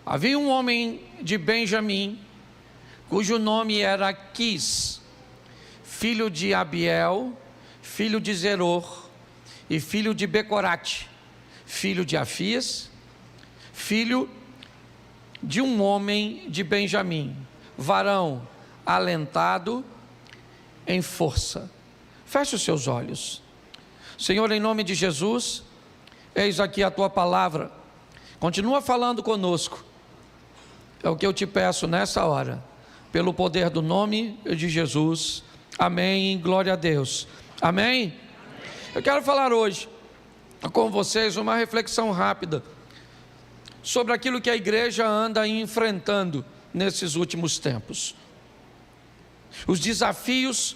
Havia um homem de Benjamim, cujo nome era Quis, filho de Abiel, filho de Zeror, e filho de Becorate, filho de Afias, filho de um homem de Benjamim, varão alentado em força. Feche os seus olhos. Senhor, em nome de Jesus, eis aqui a tua palavra. Continua falando conosco. É o que eu te peço nessa hora, pelo poder do nome de Jesus. Amém. Glória a Deus. Amém. Eu quero falar hoje com vocês uma reflexão rápida sobre aquilo que a igreja anda enfrentando nesses últimos tempos. Os desafios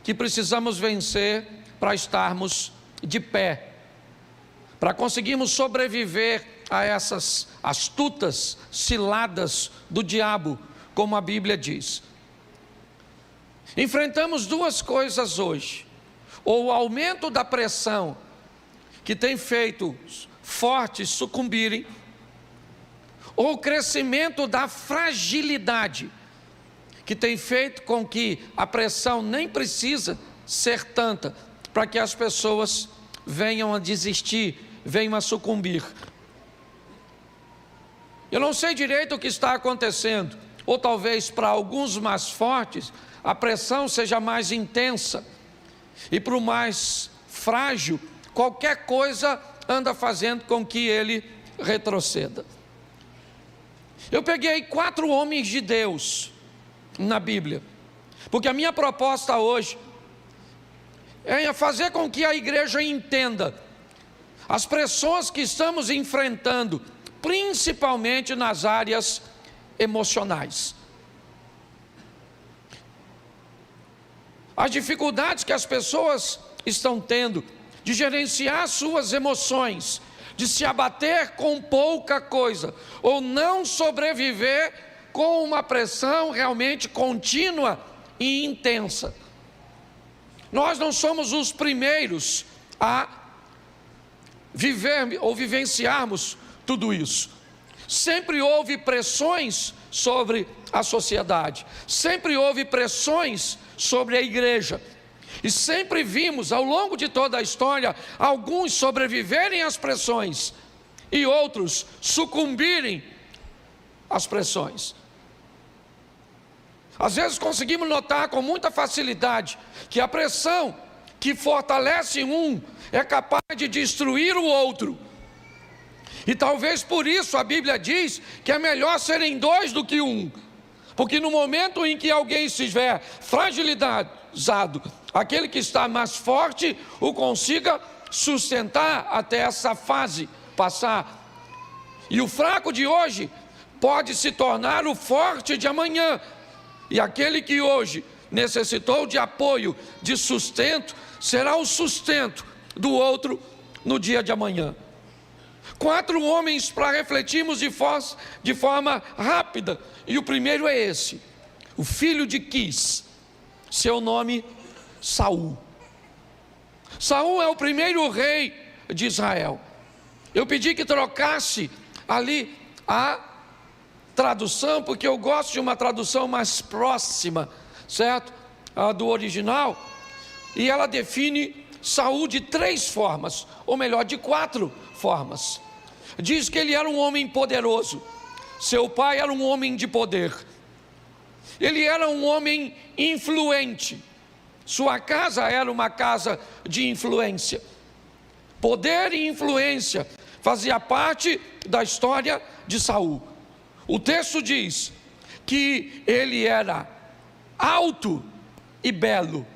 que precisamos vencer para estarmos de pé, para conseguirmos sobreviver a essas astutas ciladas do diabo, como a Bíblia diz. Enfrentamos duas coisas hoje: ou o aumento da pressão, que tem feito fortes sucumbirem, ou o crescimento da fragilidade, que tem feito com que a pressão nem precisa ser tanta para que as pessoas venham a desistir, venham a sucumbir. Eu não sei direito o que está acontecendo, ou talvez para alguns mais fortes a pressão seja mais intensa, e para o mais frágil qualquer coisa anda fazendo com que ele retroceda. Eu peguei 4 homens de Deus na Bíblia, porque a minha proposta hoje é fazer com que a igreja entenda as pressões que estamos enfrentando, principalmente nas áreas emocionais. As dificuldades que as pessoas estão tendo de gerenciar suas emoções, de se abater com pouca coisa, ou não sobreviver com uma pressão realmente contínua e intensa. Nós não somos os primeiros a viver ou vivenciarmos tudo isso. Sempre houve pressões sobre a sociedade, sempre houve pressões sobre a igreja, e sempre vimos ao longo de toda a história alguns sobreviverem às pressões e outros sucumbirem às pressões. Às vezes conseguimos notar com muita facilidade que a pressão que fortalece um é capaz de destruir o outro. E talvez por isso a Bíblia diz que é melhor serem 2 do que 1. Porque no momento em que alguém estiver fragilizado, aquele que está mais forte o consiga sustentar até essa fase passar. E o fraco de hoje pode se tornar o forte de amanhã. E aquele que hoje necessitou de apoio, de sustento, será o sustento do outro no dia de amanhã. 4 homens para refletirmos de forma rápida. E o primeiro é esse: o filho de Quis, seu nome Saul. Saul é o primeiro rei de Israel. Eu pedi que trocasse ali a tradução, porque eu gosto de uma tradução mais próxima, certo? A do original. E ela define Saul de 3 formas, ou melhor, de 4 formas. Diz que ele era um homem poderoso, seu pai era um homem de poder, ele era um homem influente, sua casa era uma casa de influência. Poder e influência fazia parte da história de Saul. O texto diz que ele era alto e belo,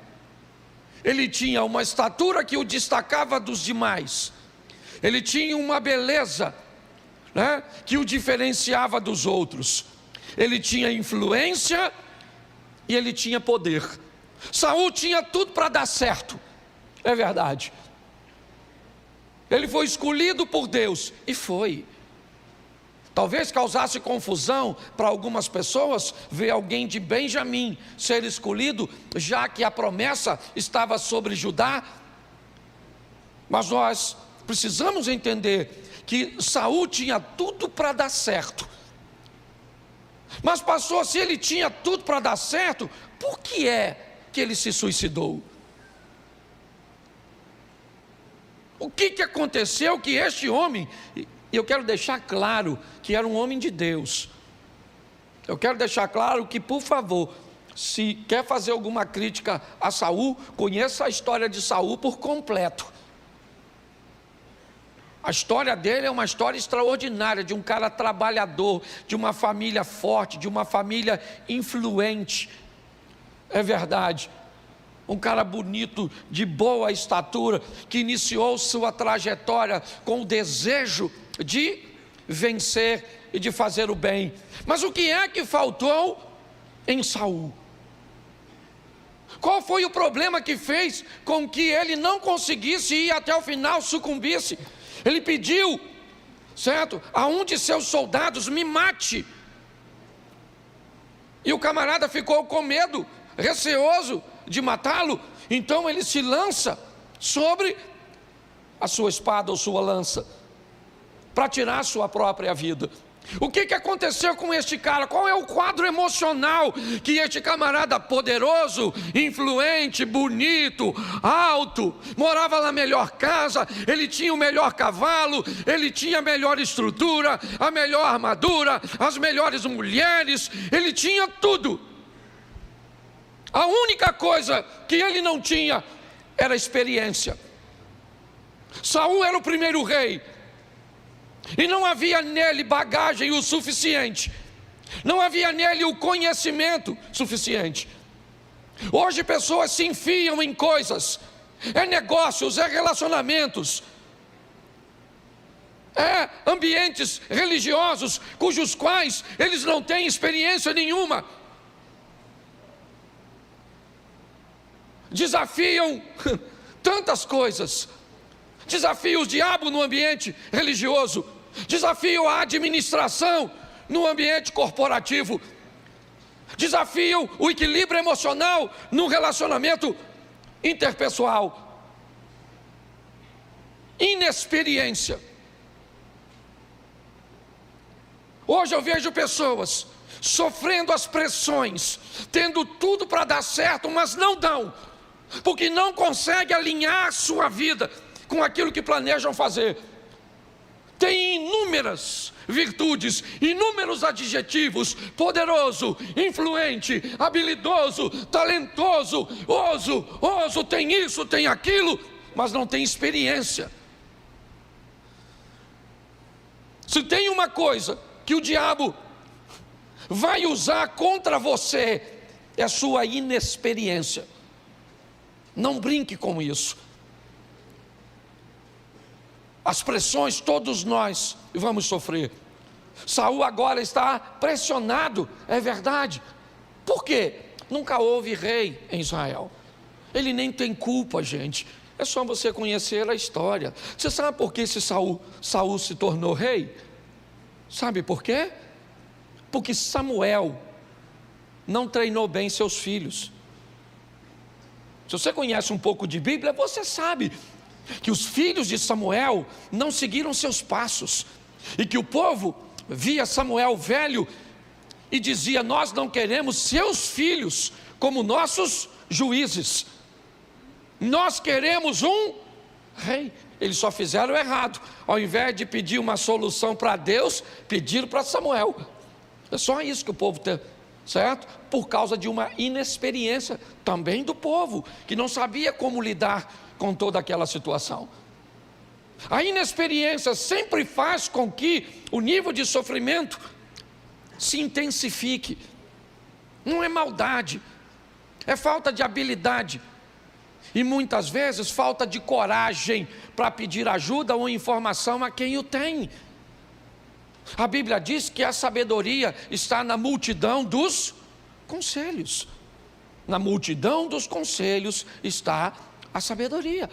ele tinha uma estatura que o destacava dos demais, ele tinha uma beleza, né, que o diferenciava dos outros, ele tinha influência e ele tinha poder. Saul tinha tudo para dar certo, é verdade. Ele foi escolhido por Deus, e foi. Talvez causasse confusão para algumas pessoas ver alguém de Benjamim ser escolhido, já que a promessa estava sobre Judá. Mas nós precisamos entender que Saul tinha tudo para dar certo. Mas pastor, se ele tinha tudo para dar certo, por que é que ele se suicidou? O que aconteceu que este homem, e eu quero deixar claro que era um homem de Deus. Eu quero deixar claro que, por favor, se quer fazer alguma crítica a Saul, conheça a história de Saul por completo. A história dele é uma história extraordinária, de um cara trabalhador, de uma família forte, de uma família influente. É verdade. Um cara bonito, de boa estatura, que iniciou sua trajetória com o desejo de vencer e de fazer o bem. Mas o que é que faltou em Saul? Qual foi o problema que fez com que ele não conseguisse ir até o final, sucumbisse? Ele pediu, certo, a um de seus soldados: me mate. E o camarada ficou com medo, receoso de matá-lo. Então ele se lança sobre a sua espada ou sua lança, para tirar a sua própria vida. O que aconteceu com este cara? Qual é o quadro emocional que este camarada poderoso, influente, bonito, alto, morava na melhor casa, ele tinha o melhor cavalo, ele tinha a melhor estrutura, a melhor armadura, as melhores mulheres, ele tinha tudo. A única coisa que ele não tinha era experiência. Saul era o primeiro rei, e não havia nele bagagem o suficiente, não havia nele o conhecimento suficiente. Hoje pessoas se enfiam em coisas, é negócios, é relacionamentos, é ambientes religiosos, cujos quais eles não têm experiência nenhuma. Desafiam tantas coisas, desafiam o diabo no ambiente religioso, desafiam a administração no ambiente corporativo, desafiam o equilíbrio emocional no relacionamento interpessoal. Inexperiência. Hoje eu vejo pessoas sofrendo as pressões, tendo tudo para dar certo, mas não dão, porque não conseguem alinhar a sua vida com aquilo que planejam fazer. Tem inúmeras virtudes, inúmeros adjetivos: poderoso, influente, habilidoso, talentoso, oso, tem isso, tem aquilo, mas não tem experiência. Se tem uma coisa que o diabo vai usar contra você, é a sua inexperiência. Não brinque com isso. As pressões todos nós vamos sofrer. Saul agora está pressionado, é verdade. Por quê? Nunca houve rei em Israel. Ele nem tem culpa, gente. É só você conhecer a história. Você sabe por que Saul se tornou rei? Sabe por quê? Porque Samuel não treinou bem seus filhos. Se você conhece um pouco de Bíblia, você sabe que os filhos de Samuel não seguiram seus passos, e que o povo via Samuel velho e dizia: nós não queremos seus filhos como nossos juízes, nós queremos um rei. Eles só fizeram errado, ao invés de pedir uma solução para Deus, pediram para Samuel. É só isso que o povo tem, certo? Por causa de uma inexperiência também do povo, que não sabia como lidar com toda aquela situação. A inexperiência sempre faz com que o nível de sofrimento se intensifique. Não é maldade, é falta de habilidade, e muitas vezes falta de coragem para pedir ajuda ou informação a quem o tem. A Bíblia diz que a sabedoria está na multidão dos conselhos. Na multidão dos conselhos está a sabedoria.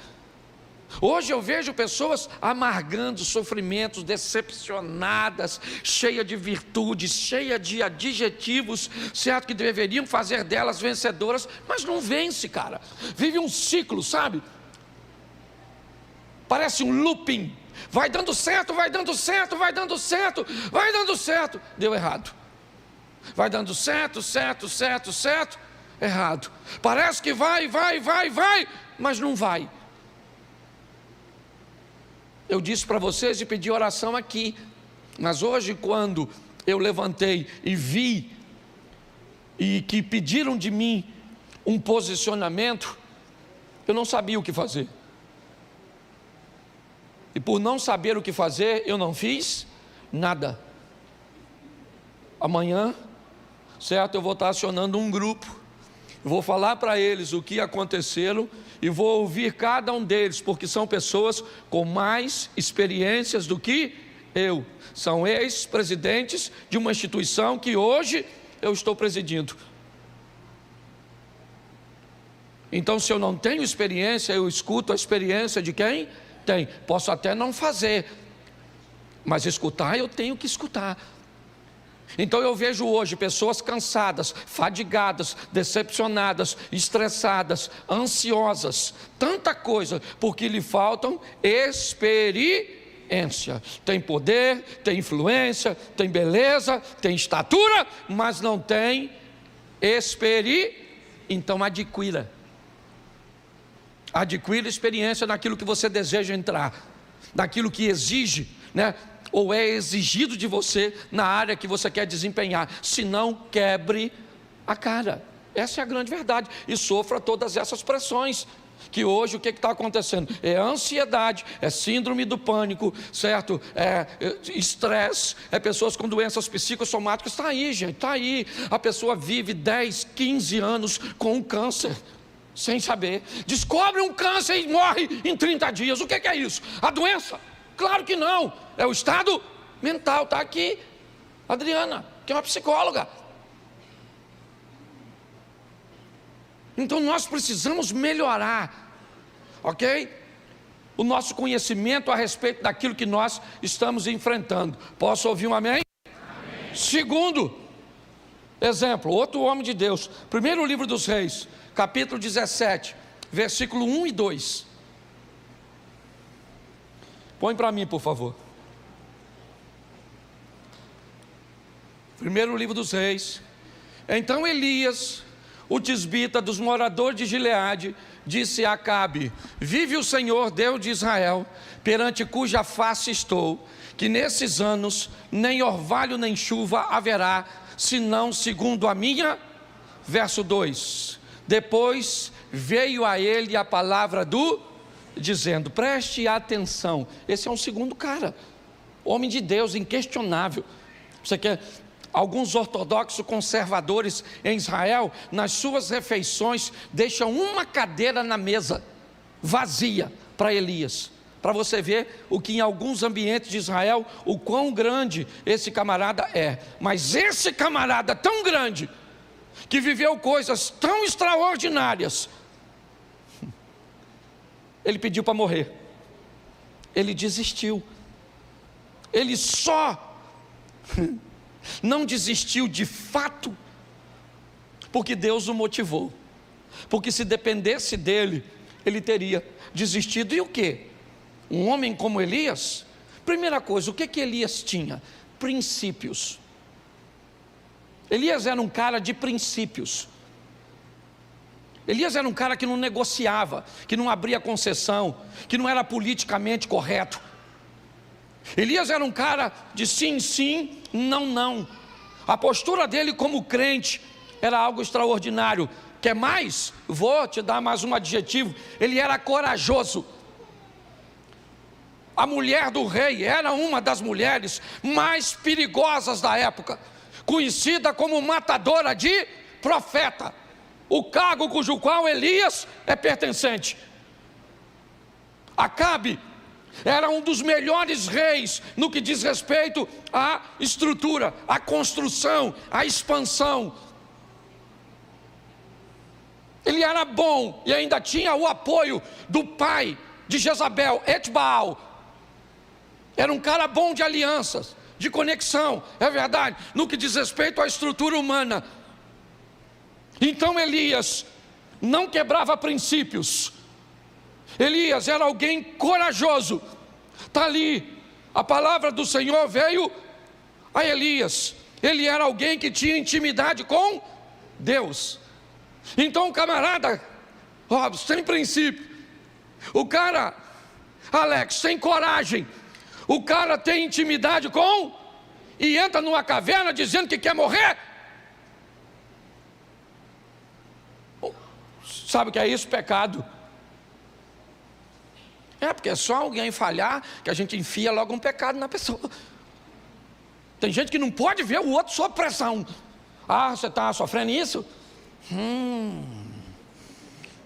Hoje eu vejo pessoas amargando sofrimentos, decepcionadas, cheia de virtudes, cheia de adjetivos, certo, que deveriam fazer delas vencedoras, mas não vence, cara. Vive um ciclo, sabe? Parece um looping. Vai dando certo, vai dando certo, vai dando certo, vai dando certo. Deu errado. vai dando certo, errado. Parece que vai, mas não vai. Eu disse para vocês e pedi oração aqui, mas hoje quando eu levantei e vi, e que pediram de mim um posicionamento, eu não sabia o que fazer. E por não saber o que fazer, eu não fiz nada. Amanhã, certo, eu vou estar acionando um grupo, vou falar para eles o que aconteceram e vou ouvir cada um deles, porque são pessoas com mais experiências do que eu. São ex-presidentes de uma instituição que hoje eu estou presidindo. Então, se eu não tenho experiência, eu escuto a experiência de quem tem. Posso até não fazer, mas escutar eu tenho que escutar. Então eu vejo hoje pessoas cansadas, fadigadas, decepcionadas, estressadas, ansiosas, tanta coisa, porque lhe faltam experiência. Tem poder, tem influência, tem beleza, tem estatura, mas não tem experiência. Então adquira experiência naquilo que você deseja entrar, naquilo que exige, né? Ou é exigido de você na área que você quer desempenhar. Se não, quebre a cara. Essa é a grande verdade. E sofra todas essas pressões. Que hoje o que está acontecendo? É ansiedade, é síndrome do pânico, certo? É estresse, é pessoas com doenças psicossomáticas. Está aí, gente, está aí. A pessoa vive 10, 15 anos com um câncer, sem saber. Descobre um câncer e morre em 30 dias. O que é isso? A doença? Claro que não, é o estado mental. Está aqui Adriana, que é uma psicóloga. Então nós precisamos melhorar, ok? O nosso conhecimento a respeito daquilo que nós estamos enfrentando. Posso ouvir um amém? Amém. Segundo exemplo, outro homem de Deus, primeiro livro dos Reis, capítulo 17, versículo 1 e 2. Põe para mim, por favor. Primeiro livro dos Reis. Então Elias, o tisbita dos moradores de Gileade, disse a Acabe: vive o Senhor, Deus de Israel, perante cuja face estou, que nesses anos nem orvalho nem chuva haverá, senão segundo a minha. Verso 2. Depois veio a ele a palavra dizendo, preste atenção, esse é um segundo cara, homem de Deus, inquestionável. Você quer? Alguns ortodoxos conservadores em Israel, nas suas refeições, deixam uma cadeira na mesa, vazia, para Elias. Para você ver o que em alguns ambientes de Israel, o quão grande esse camarada é. Mas esse camarada tão grande, que viveu coisas tão extraordinárias, ele pediu para morrer. Ele desistiu. Ele só não desistiu de fato porque Deus o motivou. Porque se dependesse dele, ele teria desistido. E o quê? Um homem como Elias, primeira coisa, o que Elias tinha? Princípios. Elias era um cara de princípios. Elias era um cara que não negociava, que não abria concessão, que não era politicamente correto. Elias era um cara de sim, sim, não, não. A postura dele como crente era algo extraordinário. Quer mais? Vou te dar mais um adjetivo. Ele era corajoso. A mulher do rei era uma das mulheres mais perigosas da época, conhecida como matadora de profeta, o cargo cujo qual Elias é pertencente. Acabe era um dos melhores reis no que diz respeito à estrutura, à construção, à expansão. Ele era bom e ainda tinha o apoio do pai de Jezabel, Etbaal. Era um cara bom de alianças, de conexão, é verdade, no que diz respeito à estrutura humana. Então Elias não quebrava princípios. Elias era alguém corajoso. Está ali, a palavra do Senhor veio a Elias. ele era alguém que tinha intimidade com Deus. Então o camarada, Robson, sem princípio. O cara, Alex, sem coragem. O cara tem intimidade com... e entra numa caverna dizendo que quer morrer. Sabe o que é isso? Pecado. É porque é só alguém falhar que a gente enfia logo um pecado na pessoa. Tem gente que não pode ver o outro sob pressão. Ah, você está sofrendo isso?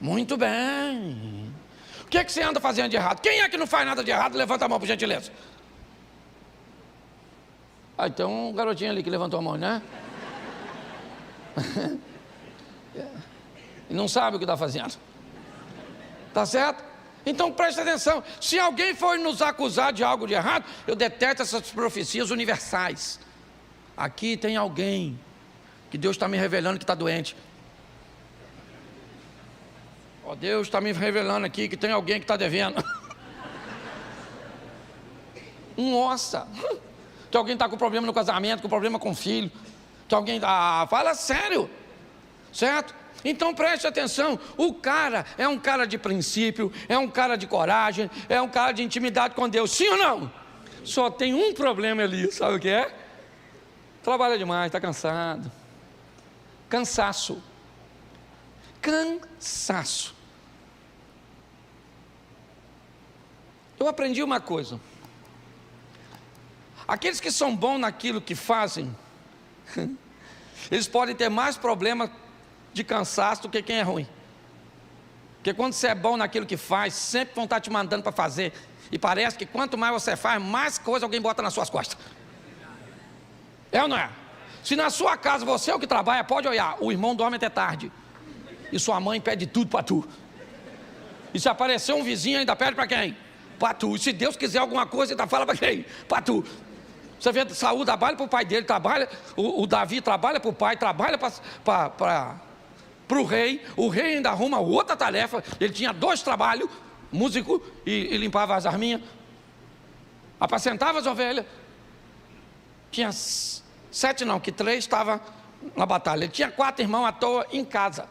Muito bem. O que é que você anda fazendo de errado? Quem é que não faz nada de errado? Levanta a mão, por gentileza. Ah, tem um garotinho ali que levantou a mão, né? E não sabe o que está fazendo. Tá certo? Então preste atenção. Se alguém for nos acusar de algo de errado, eu detesto essas profecias universais. Aqui tem alguém que Deus está me revelando que está doente. Ó, Deus está me revelando aqui que tem alguém que está devendo. Nossa! Que alguém está com problema no casamento, com problema com o filho. Que alguém... Ah, fala sério. Certo? Então preste atenção. O cara é um cara de princípio, é um cara de coragem, é um cara de intimidade com Deus. Sim ou não? Só tem um problema ali, sabe o que é? Trabalha demais, está cansado. Cansaço. Cansaço. Eu aprendi uma coisa. Aqueles que são bons naquilo que fazem, eles podem ter mais problema de cansaço do que quem é ruim. Porque quando você é bom naquilo que faz, sempre vão estar te mandando para fazer. E parece que quanto mais você faz, mais coisa alguém bota nas suas costas. É ou não é? Se na sua casa você é o que trabalha, pode olhar, o irmão dorme até tarde. E sua mãe pede tudo para tu. E se aparecer um vizinho, ainda pede para quem? Para tu. E se Deus quiser alguma coisa, ainda fala para quem? Para tu. Você vê, Saúl trabalha para o pai dele, trabalha, o Davi trabalha para o pai, trabalha para o rei ainda arruma outra tarefa. Ele tinha 2 trabalhos, músico e limpava as arminhas, apacentava as ovelhas. Tinha 7 não, que 3 estavam na batalha. Ele tinha 4 irmãos à toa em casa.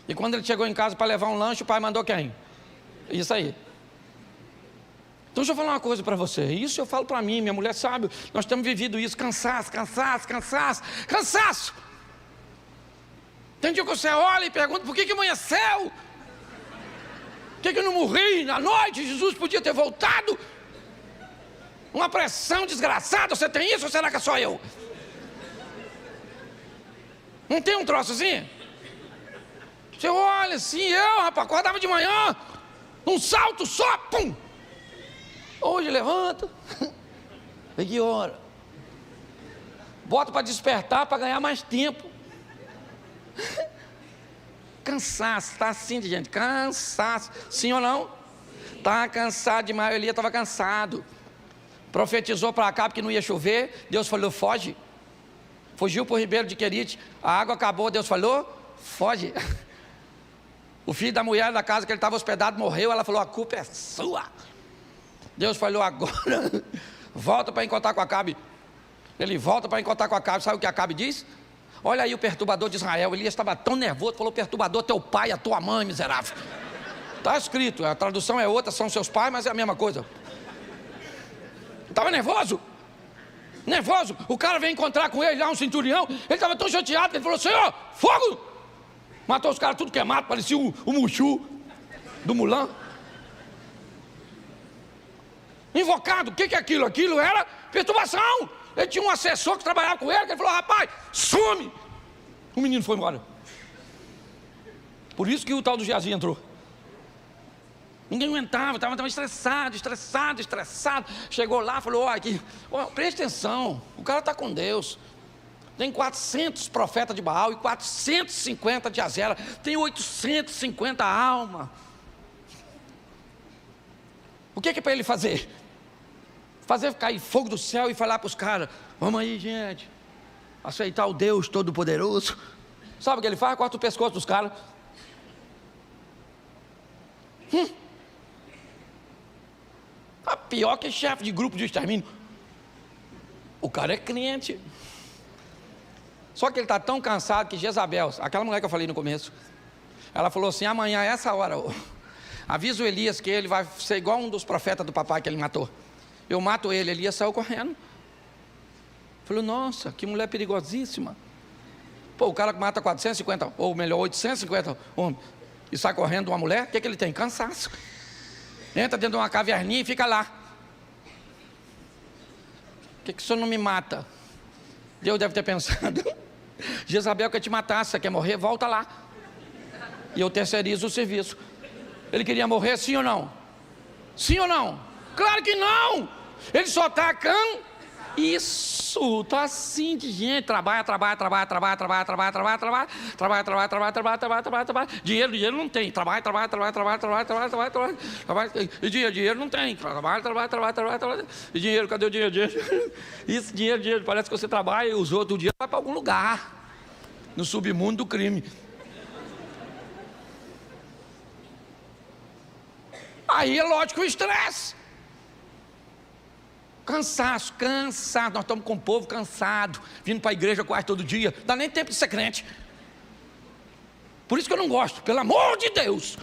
E quando ele chegou em casa para levar um lanche, o pai mandou quem? Isso aí. Então deixa eu falar uma coisa para você. Isso eu falo para mim, minha mulher sabe. Nós temos vivido isso, cansaço. Tem dia que você olha e pergunta, por que amanheceu? Por que eu não morri na noite? Jesus podia ter voltado. Uma pressão desgraçada, você tem isso ou será que é só eu? Não tem um troço assim? Você olha assim, rapaz, acordava de manhã, um salto só, pum! Hoje levanta, e que hora? Bota para despertar, para ganhar mais tempo. Cansaço, está assim, gente, cansaço. Sim ou não? Está cansado demais, Elias estava cansado. Profetizou para Acabe que não ia chover, Deus falou, foge. Fugiu para o ribeiro de Querite, a água acabou, Deus falou, foge. O filho da mulher da casa que ele estava hospedado morreu, ela falou, a culpa é sua. Deus falou, agora volta para encontrar com Acabe. Ele volta para encontrar com Acabe, sabe o que Acabe diz? Olha aí o perturbador de Israel. Elias estava tão nervoso, falou, perturbador, teu pai, a tua mãe, miserável. Está escrito, a tradução é outra, são seus pais, mas é a mesma coisa. Estava nervoso. Nervoso, o cara veio encontrar com ele lá, um centurião. Ele estava tão chateado que ele falou, Senhor, fogo! Matou os caras tudo queimado, parecia o Mushu do Mulan. Invocado, o que é aquilo? Aquilo era perturbação. Ele tinha um assessor que trabalhava com ele, que ele falou, rapaz, some! O menino foi embora. Por isso que o tal do Geazi entrou. Ninguém aguentava, estava estressado. Chegou lá, falou, preste atenção, o cara está com Deus. Tem 400 profetas de Baal e 450 de Azera. Tem 850 almas. O que é para ele fazer? Fazer cair fogo do céu e falar para os caras, vamos aí, gente, aceitar o Deus Todo-Poderoso. Sabe o que ele faz? Corta o pescoço dos caras. Pior que chefe de grupo de extermínio. O cara é crente. Só que ele está tão cansado que Jezabel, aquela mulher que eu falei no começo, ela falou assim: amanhã, essa hora, avisa o Elias que ele vai ser igual um dos profetas do papai que ele matou. Eu mato ele. Elias saiu correndo. Falou: nossa, que mulher perigosíssima. Pô, o cara que mata 450, ou melhor, 850 homens, e sai correndo de uma mulher, o que ele tem? Cansaço. Entra dentro de uma caverninha e fica lá. Por que o senhor não me mata? Deus deve ter pensado: Jezabel quer te matar, você quer morrer? Volta lá. E eu terceirizo o serviço. Ele queria morrer, sim ou não? Sim ou não? Claro que não! Ele só está Isso, está assim de gente. Trabalha. Dinheiro não tem. Trabalha. E dinheiro não tem. Trabalha. E dinheiro, cadê o dinheiro? Isso, dinheiro. Parece que você trabalha e os outros o dinheiro vai para algum lugar. No submundo do crime. Aí é lógico o estresse. Cansaço. Nós estamos com o povo cansado, vindo para a igreja quase todo dia. Não dá nem tempo de ser crente. Por isso que eu não gosto, pelo amor de Deus.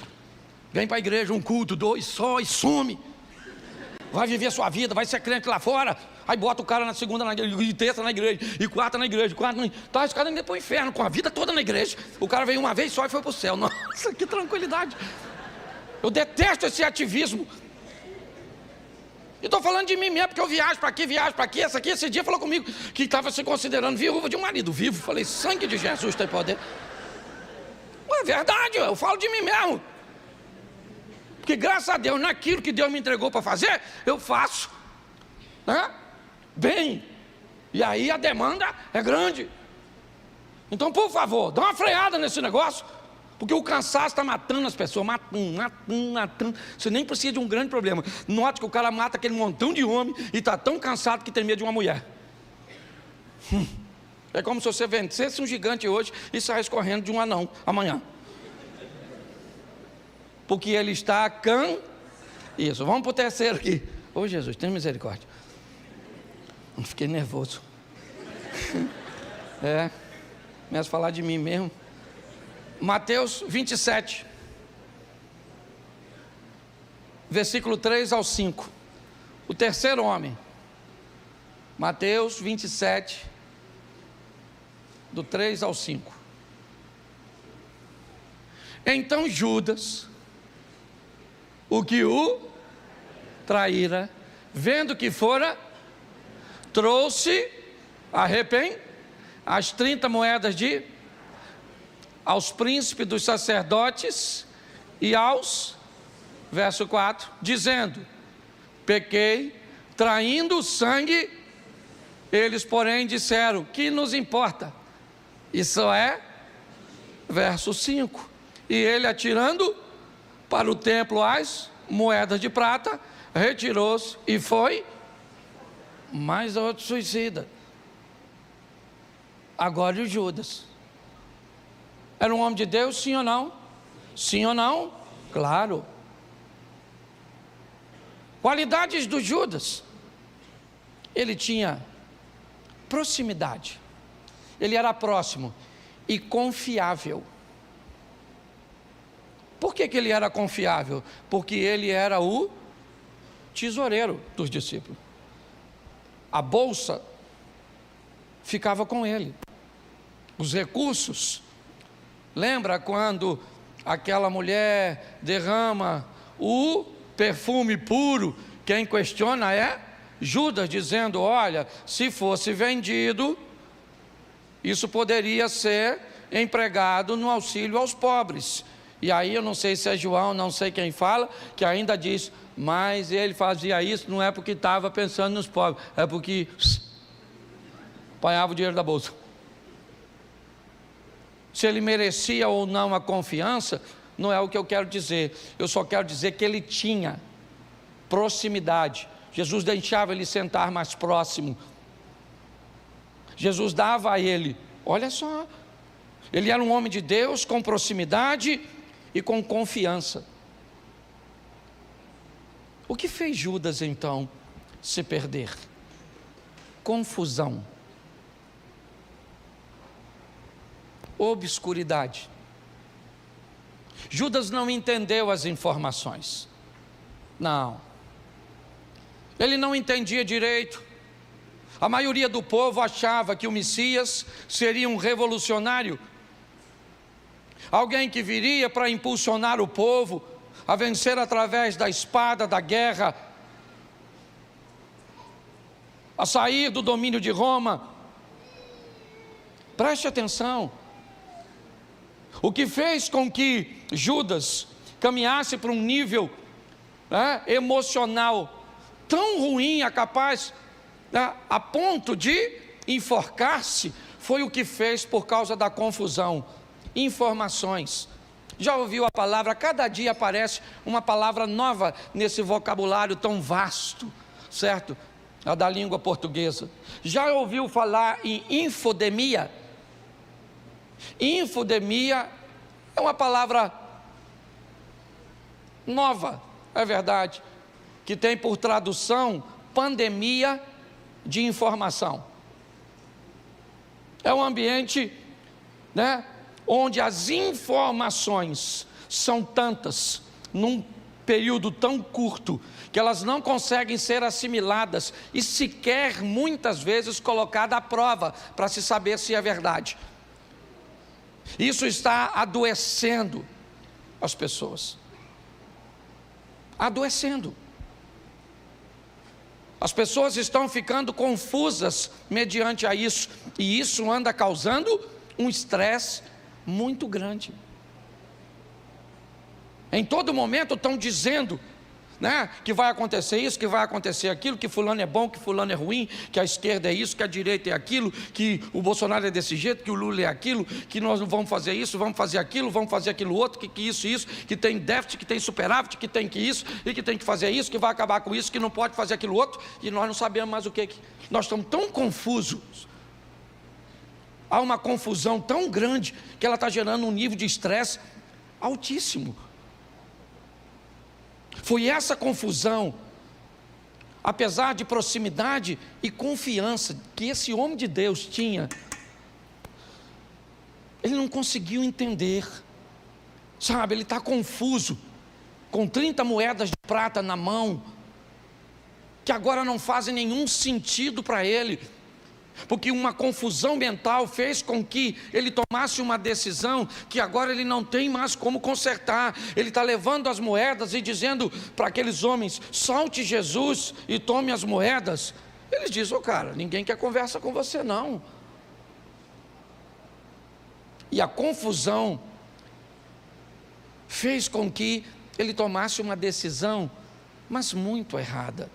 Vem para a igreja, um culto, 2 só e some. Vai viver a sua vida, vai ser crente lá fora. Aí bota o cara na segunda na igreja, e terça na igreja, e quarta na igreja, Tá, esse cara indo para o inferno, com a vida toda na igreja. O cara veio uma vez só e foi para o céu. Nossa, que tranquilidade. Eu detesto esse ativismo. E estou falando de mim mesmo, porque eu viajo para aqui, esse dia falou comigo que estava se considerando viúva de um marido vivo. Falei: sangue de Jesus tem poder. É verdade, eu falo de mim mesmo. Porque graças a Deus, naquilo que Deus me entregou para fazer, eu faço, né? Bem. E aí a demanda é grande. Então, por favor, dá uma freada nesse negócio. Porque o cansaço está matando as pessoas, matando. Você nem precisa de um grande problema. Note que o cara mata aquele montão de homem e está tão cansado que tem medo de uma mulher. É como se você vencesse um gigante hoje e saísse correndo de um anão amanhã. Porque ele está Isso, vamos para o terceiro aqui. Ô Jesus, tem misericórdia. Não fiquei nervoso. Começo a falar de mim mesmo. Mateus 27, versículo 3 ao 5. O terceiro homem. Mateus 27, do 3 ao 5. Então Judas, o que o traíra, vendo que fora, trouxe as 30 moedas aos príncipes dos sacerdotes e verso 4, dizendo: pequei, traindo o sangue. Eles, porém, disseram: que nos importa? Isso verso 5. E ele, atirando para o templo as moedas de prata, retirou-se e foi. Mais outro suicida. Agora o Judas. Era um homem de Deus, sim ou não? Sim ou não? Claro. Qualidades do Judas. Ele tinha proximidade. Ele era próximo e confiável. Por que ele era confiável? Porque ele era o tesoureiro dos discípulos. A bolsa ficava com ele. Os recursos. Lembra quando aquela mulher derrama o perfume puro? Quem questiona é Judas, dizendo: olha, se fosse vendido, isso poderia ser empregado no auxílio aos pobres. E aí eu não sei se é João, não sei quem fala, que ainda diz: mas ele fazia isso não é porque estava pensando nos pobres, é porque apanhava o dinheiro da bolsa. Se ele merecia ou não a confiança, não é o que eu quero dizer. Eu só quero dizer que ele tinha proximidade. Jesus deixava ele sentar mais próximo. Jesus dava a ele, olha só, ele era um homem de Deus com proximidade e com confiança. O que fez Judas então se perder? Confusão. obscuridade. Judas não entendeu as informações. Não. Ele não entendia direito. A maioria do povo achava que o Messias seria um revolucionário, alguém que viria para impulsionar o povo a vencer através da espada, da guerra, a sair do domínio de Roma. Preste atenção. O que fez com que Judas caminhasse para um nível emocional tão ruim, capaz a ponto de enforcar-se, foi o que fez por causa da confusão. Informações. Já ouviu a palavra? Cada dia aparece uma palavra nova nesse vocabulário tão vasto, certo? A da língua portuguesa. Já ouviu falar em infodemia? Infodemia é uma palavra nova, é verdade, que tem por tradução pandemia de informação. É um ambiente, onde as informações são tantas, num período tão curto, que elas não conseguem ser assimiladas e sequer muitas vezes colocadas à prova para se saber se é verdade. Isso está adoecendo as pessoas. Adoecendo. As pessoas estão ficando confusas mediante a isso, e isso anda causando um estresse muito grande. Em todo momento estão dizendo, que vai acontecer isso, que vai acontecer aquilo, que fulano é bom, que fulano é ruim, que a esquerda é isso, que a direita é aquilo, que o Bolsonaro é desse jeito, que o Lula é aquilo, que nós não vamos fazer isso, vamos fazer aquilo outro, que isso, que tem déficit, que tem superávit, que tem que isso, e que tem que fazer isso, que vai acabar com isso, que não pode fazer aquilo outro, e nós não sabemos mais o que. Nós estamos tão confusos. Há uma confusão tão grande que ela está gerando um nível de estresse altíssimo. Foi essa confusão, apesar de proximidade e confiança que esse homem de Deus tinha, ele não conseguiu entender, sabe, ele está confuso, com 30 moedas de prata na mão, que agora não fazem nenhum sentido para ele, porque uma confusão mental fez com que ele tomasse uma decisão que agora ele não tem mais como consertar. Ele está levando as moedas e dizendo para aqueles homens: solte Jesus e tome as moedas. Eles dizem: cara, ninguém quer conversa com você não. E a confusão fez com que ele tomasse uma decisão, mas muito errada.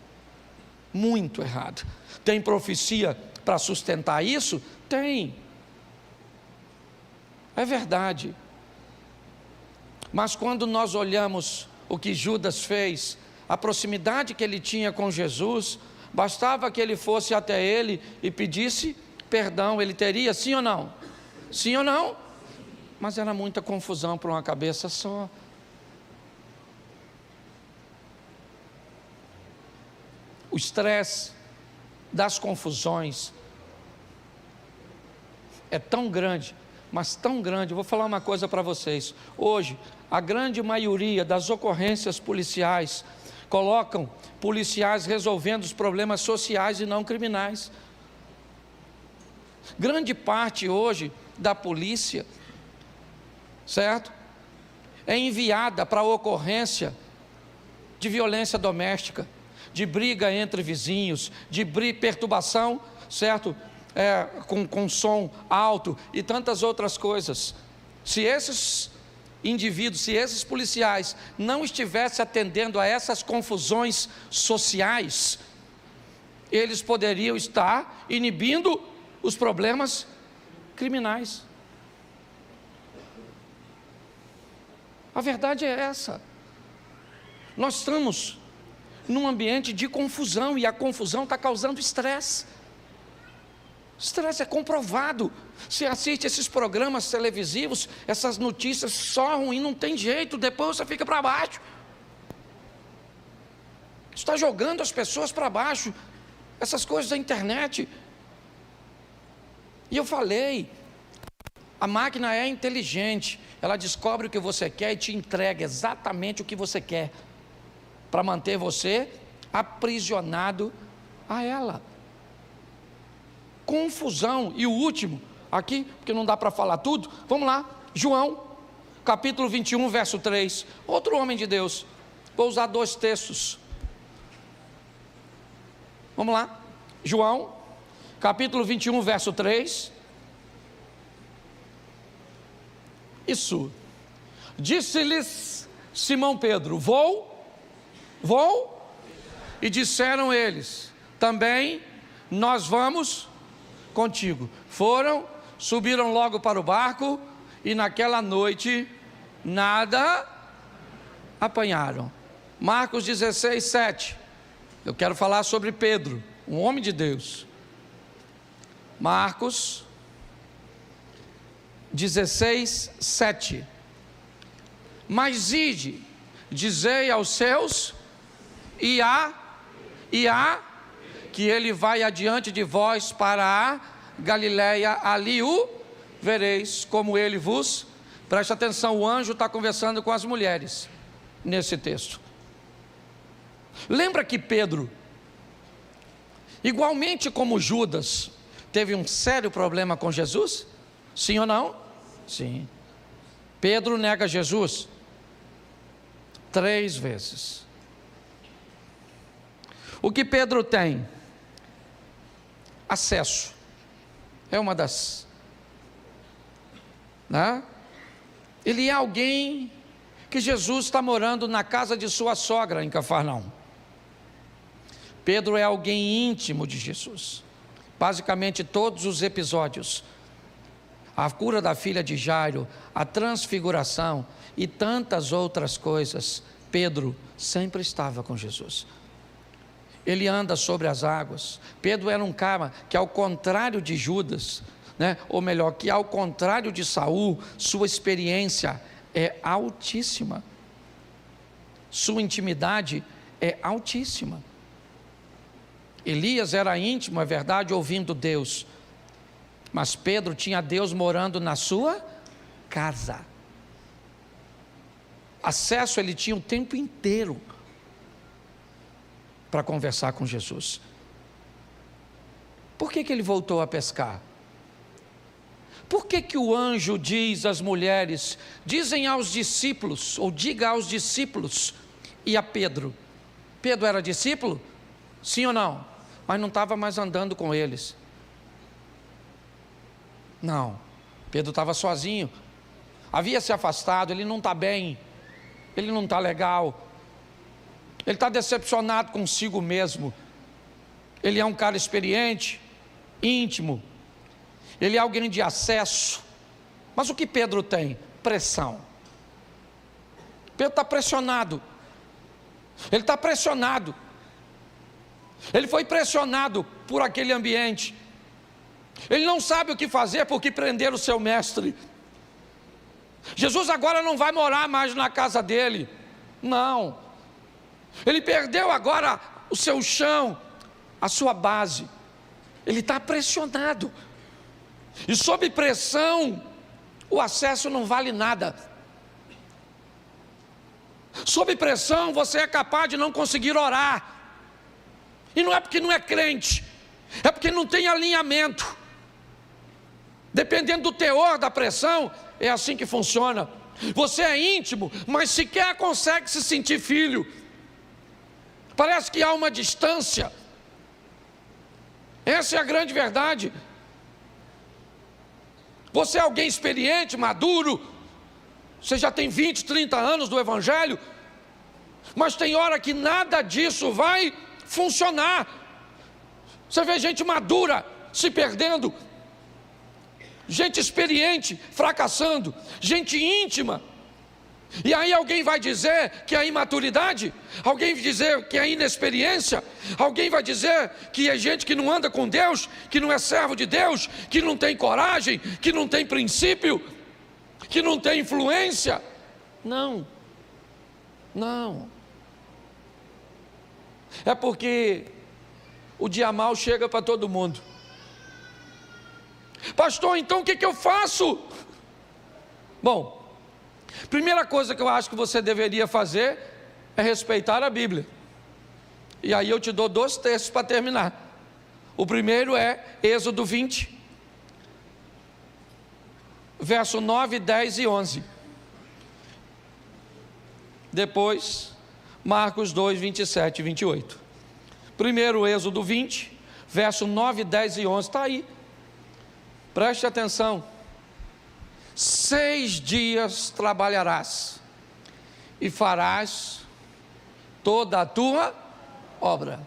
Muito errada. Tem profecia para sustentar isso? Tem. É verdade. Mas quando nós olhamos o que Judas fez, a proximidade que ele tinha com Jesus, bastava que ele fosse até ele e pedisse perdão, ele teria, sim ou não? Sim ou não? Mas era muita confusão para uma cabeça só. O estresse das confusões é tão grande, mas tão grande. Eu vou falar uma coisa para vocês. Hoje, a grande maioria das ocorrências policiais colocam policiais resolvendo os problemas sociais e não criminais. Grande parte hoje da polícia, certo, é enviada para a ocorrência de violência doméstica, de briga entre vizinhos, de perturbação, certo? Com som alto e tantas outras coisas. Se esses indivíduos, se esses policiais não estivessem atendendo a essas confusões sociais, eles poderiam estar inibindo os problemas criminais. A verdade é essa. Nós estamos num ambiente de confusão e a confusão está causando estresse. Estresse é comprovado. Você assiste esses programas televisivos, essas notícias só ruim, não tem jeito, depois você fica para baixo. Está jogando as pessoas para baixo, essas coisas da internet. E eu falei, A máquina é inteligente, ela descobre o que você quer e te entrega exatamente o que você quer, para manter você aprisionado a ela. Confusão. E o último, aqui, porque não dá para falar tudo, vamos lá, João, capítulo 21, verso 3, outro homem de Deus, vou usar 2 textos, vamos lá, João, capítulo 21, verso 3, isso, disse-lhes Simão Pedro, vou, e disseram eles, também nós vamos contigo. Foram, subiram logo para o barco, e naquela noite, nada apanharam. Marcos 16, 7, eu quero falar sobre Pedro, um homem de Deus. Marcos 16, 7, mas ide, dizei aos seus, e a, que ele vai adiante de vós para a Galiléia, ali o vereis, como ele vos, preste atenção, o anjo está conversando com as mulheres, nesse texto. Lembra que Pedro, igualmente como Judas, teve um sério problema com Jesus? Sim ou não? Sim. Pedro nega Jesus 3 vezes. O que Pedro tem? Acesso. É uma das... né? Ele é alguém que Jesus está morando na casa de sua sogra em Cafarnaum. Pedro é alguém íntimo de Jesus. Basicamente todos os episódios, a cura da filha de Jairo, a transfiguração e tantas outras coisas, Pedro sempre estava com Jesus. Ele anda sobre as águas. Pedro era um cara que, ao contrário de Judas, né, ou melhor, que ao contrário de Saul, sua experiência é altíssima, sua intimidade é altíssima. Elias era íntimo, é verdade, ouvindo Deus, mas Pedro tinha Deus morando na sua casa. Acesso ele tinha o tempo inteiro para conversar com Jesus. Por que ele voltou a pescar? Por que o anjo diz às mulheres, dizem aos discípulos, ou diga aos discípulos e a Pedro? Pedro era discípulo? Sim ou não? Mas não estava mais andando com eles. Não, Pedro estava sozinho, havia se afastado, ele não está bem, ele não está legal, ele está decepcionado consigo mesmo. Ele é um cara experiente, íntimo, ele é alguém de acesso. Mas o que Pedro tem? Pressão. Pedro está pressionado, ele está pressionado, ele foi pressionado por aquele ambiente. Ele não sabe o que fazer porque prenderam o seu mestre. Jesus agora não vai morar mais na casa dele, não. Ele perdeu agora o seu chão, a sua base. Ele está pressionado. E sob pressão, o acesso não vale nada. Sob pressão, você é capaz de não conseguir orar. E não é porque não é crente, é porque não tem alinhamento. Dependendo do teor da pressão, é assim que funciona. Você é íntimo, mas sequer consegue se sentir filho. Parece que há uma distância. Essa é a grande verdade. Você é alguém experiente, maduro, você já tem 20, 30 anos do Evangelho, mas tem hora que nada disso vai funcionar. Você vê gente madura se perdendo, gente experiente fracassando, gente íntima. E aí alguém vai dizer que é imaturidade, alguém vai dizer que é inexperiência, alguém vai dizer que é gente que não anda com Deus, que não é servo de Deus, que não tem coragem, que não tem princípio, que não tem influência. Não, não. É porque o dia mau chega para todo mundo. Pastor, então o que eu faço? Bom, primeira coisa que eu acho que você deveria fazer é respeitar a Bíblia. E aí eu te dou 2 textos para terminar. O primeiro é Êxodo 20, verso 9, 10 e 11. Depois, Marcos 2, 27 e 28. Primeiro, Êxodo 20, verso 9, 10 e 11. Está aí. Preste atenção. 6 dias trabalharás e farás toda a tua obra.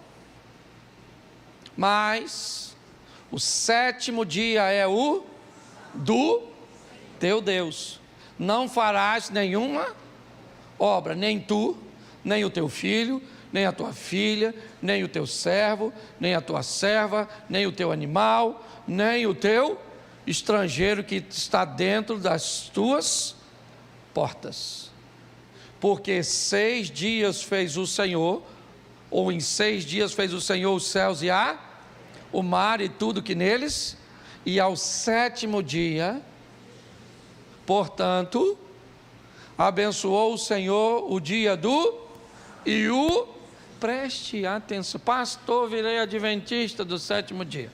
Mas o 7º dia é o do teu Deus. Não farás nenhuma obra, nem tu, nem o teu filho, nem a tua filha, nem o teu servo, nem a tua serva, nem o teu animal, nem o teu estrangeiro que está dentro das tuas portas. Porque 6 dias fez o Senhor, ou em 6 dias fez o Senhor os céus e o mar e tudo que neles, e ao 7º dia, portanto, abençoou o Senhor o dia preste atenção, pastor, virei adventista do 7º dia.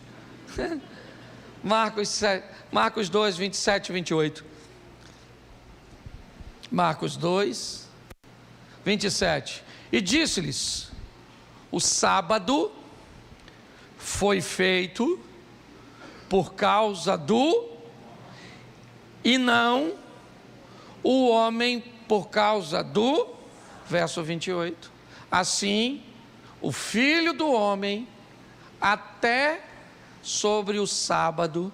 Marcos 2, 27 e 28. Marcos 2, 27. E disse-lhes: o sábado foi feito por causa e não o homem por causa verso 28. Assim, o Filho do Homem, até sobre o sábado,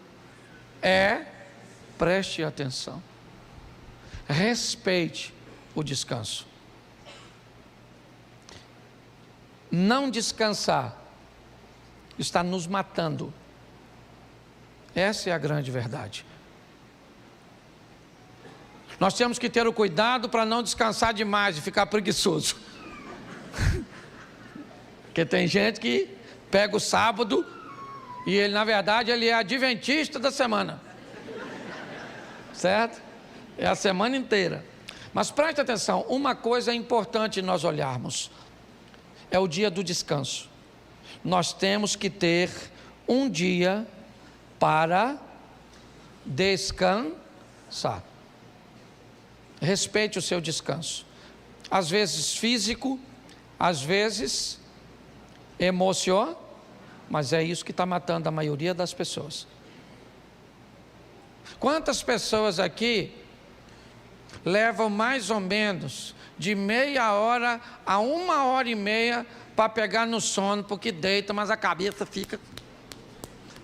preste atenção, respeite o descanso. Não descansar está nos matando. Essa é a grande verdade. Nós temos que ter o cuidado para não descansar demais e ficar preguiçoso. Porque tem gente que pega o sábado e ele, na verdade, ele é adventista da semana. Certo? É a semana inteira. Mas preste atenção, uma coisa é importante nós olharmos. É o dia do descanso. Nós temos que ter um dia para descansar. Respeite o seu descanso. Às vezes físico, às vezes emocional, mas é isso que está matando a maioria das pessoas. Quantas pessoas aqui levam mais ou menos de meia hora a 1h30 para pegar no sono, porque deita, mas a cabeça fica...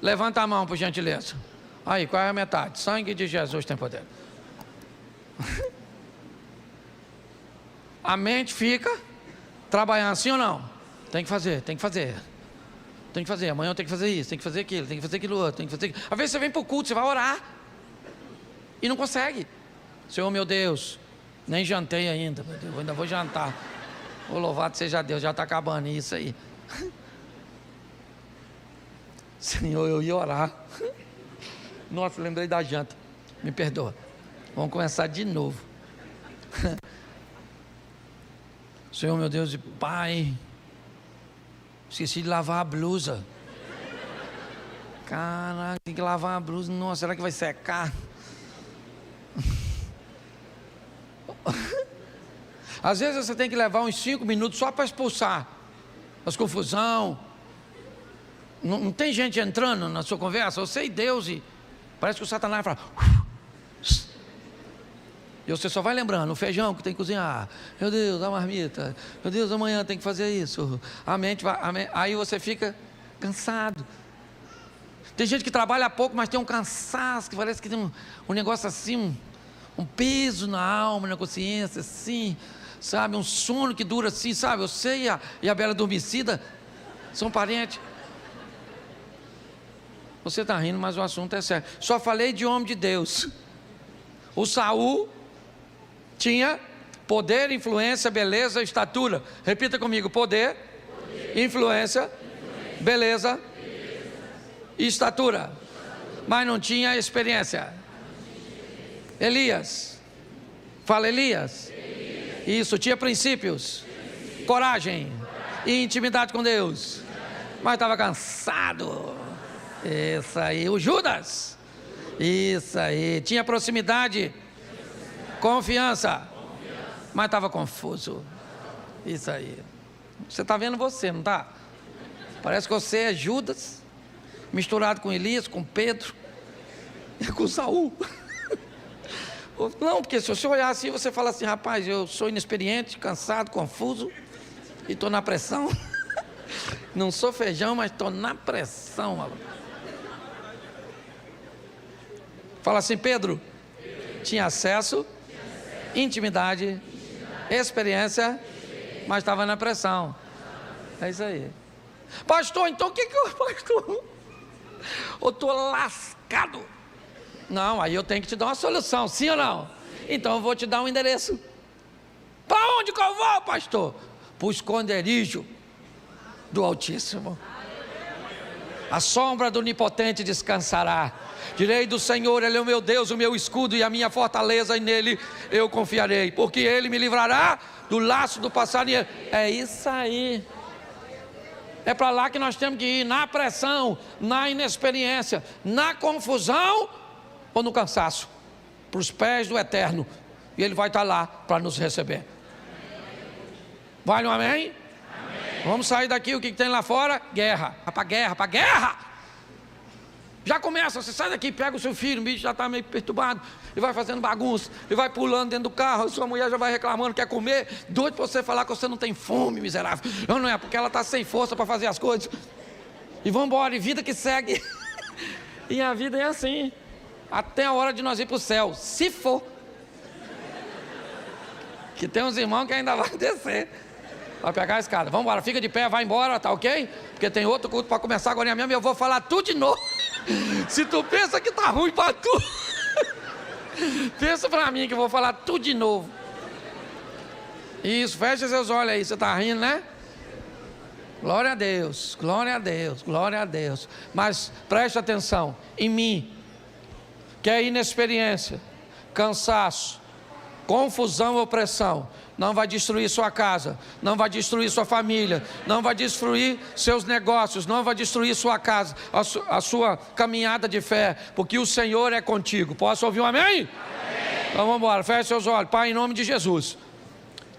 Levanta a mão, por gentileza. Aí, qual é a metade? Sangue de Jesus tem poder. A mente fica trabalhando, sim ou não? Tem que fazer, tem que fazer. Tem que fazer, amanhã eu tenho que fazer isso, tem que fazer aquilo, tem que fazer aquilo outro, tem que fazer aquilo. Às vezes você vem para o culto, você vai orar e não consegue. Senhor meu Deus, nem jantei ainda, meu Deus, eu ainda vou jantar. Ô, louvado seja Deus, já está acabando isso aí. Senhor, eu ia orar. Nossa, lembrei da janta. Me perdoa. Vamos começar de novo. Senhor, meu Deus e Pai, esqueci de lavar a blusa. Caraca, tem que lavar a blusa. Nossa, será que vai secar? Às vezes você tem que levar uns 5 minutos só para expulsar as confusão. Não tem gente entrando na sua conversa, você e Deus, e parece que o Satanás fala. E você só vai lembrando, o feijão que tem que cozinhar, meu Deus, a marmita, meu Deus, amanhã tem que fazer isso, a mente vai, aí você fica cansado. Tem gente que trabalha pouco, mas tem um cansaço, que parece que tem um negócio assim, um peso na alma, na consciência, assim, sabe, um sono que dura assim, sabe, você e a bela adormecida são parentes. Você está rindo, mas o assunto é sério. Só falei de homem de Deus. O Saul tinha poder, influência, beleza, estatura. Repita comigo: poder, influência, beleza e estatura. Mas não tinha experiência. Elias. Fala, Elias. Isso, tinha princípios, coragem e intimidade com Deus, mas estava cansado. Isso aí. O Judas. Isso aí. Tinha proximidade, confiança, mas estava confuso. Isso aí. Você está vendo você, não está? Parece que você é Judas misturado com Elias, com Pedro e com Saul. Não, porque se você olhar assim, você fala assim: rapaz, eu sou inexperiente, cansado, confuso e estou na pressão. Não sou feijão, mas estou na pressão, maluco. Fala assim: Pedro tinha acesso, intimidade, experiência, mas estava na pressão. É isso aí. Pastor, então o que eu, pastor? Eu estou lascado. Não, aí eu tenho que te dar uma solução, sim ou não? Então eu vou te dar um endereço. Para onde que eu vou, pastor? Para o esconderijo do Altíssimo. A sombra do Onipotente descansará. Direi do Senhor: Ele é o meu Deus, o meu escudo e a minha fortaleza, e nele eu confiarei, porque Ele me livrará do laço do passarinheiro. É isso aí. É para lá que nós temos que ir, na pressão, na inexperiência, na confusão ou no cansaço, para os pés do Eterno, e Ele vai estar lá para nos receber. Vale um amém? Amém. Vamos sair daqui, o que tem lá fora? Guerra, para guerra, para guerra. Já começa, você sai daqui, pega o seu filho, o bicho já está meio perturbado, e vai fazendo bagunça, e vai pulando dentro do carro, a sua mulher já vai reclamando, quer comer, doido para você falar que você não tem fome, miserável. Não é, porque ela está sem força para fazer as coisas. E vamos embora, e vida que segue. E a vida é assim, até a hora de nós ir para o céu, se for. Que tem uns irmãos que ainda vai descer, vai pegar a escada. Vamos embora, fica de pé, vai embora, tá ok? Porque tem outro culto para começar agora mesmo, e eu vou falar tudo de novo. Se tu pensa que tá ruim para tu, pensa para mim que eu vou falar tudo de novo. Isso, fecha seus olhos aí, você tá rindo, né? Glória a Deus, glória a Deus, glória a Deus. Mas preste atenção, em mim, que é inexperiência, cansaço, confusão e opressão, não vai destruir sua casa, não vai destruir sua família, não vai destruir seus negócios, não vai destruir sua casa, a sua caminhada de fé, porque o Senhor é contigo. Posso ouvir um amém? Amém. Então vamos embora, feche seus olhos. Pai, em nome de Jesus,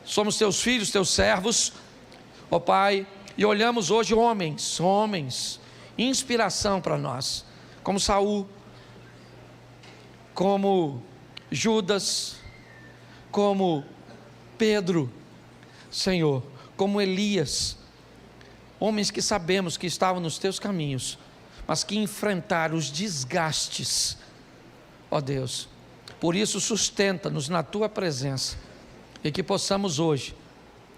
somos teus filhos, teus servos, ó Pai, e olhamos hoje homens, inspiração para nós, como Saul, como Judas, como Pedro, Senhor, como Elias, homens que sabemos que estavam nos teus caminhos, mas que enfrentaram os desgastes, ó Deus. Por isso sustenta-nos na tua presença, e que possamos hoje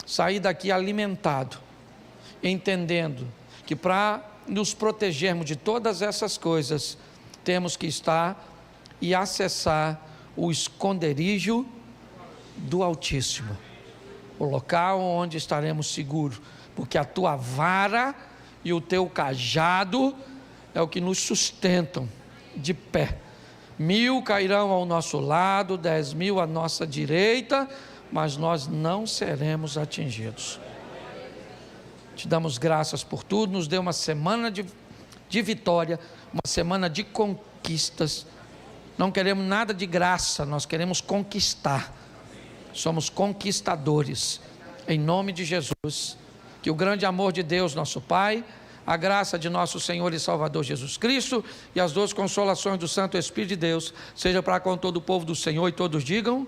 sair daqui alimentado, entendendo que para nos protegermos de todas essas coisas, temos que estar e acessar o esconderijo do Altíssimo, o local onde estaremos seguros, porque a tua vara e o teu cajado é o que nos sustentam de pé. 1000 cairão ao nosso lado, 10.000 à nossa direita, mas nós não seremos atingidos. Te damos graças por tudo, nos dê uma semana de vitória, uma semana de conquistas. Não queremos nada de graça, nós queremos conquistar. Somos conquistadores, em nome de Jesus. Que o grande amor de Deus, nosso Pai, a graça de nosso Senhor e Salvador Jesus Cristo e as duas consolações do Santo Espírito de Deus, seja para com todo o povo do Senhor, e todos digam amém.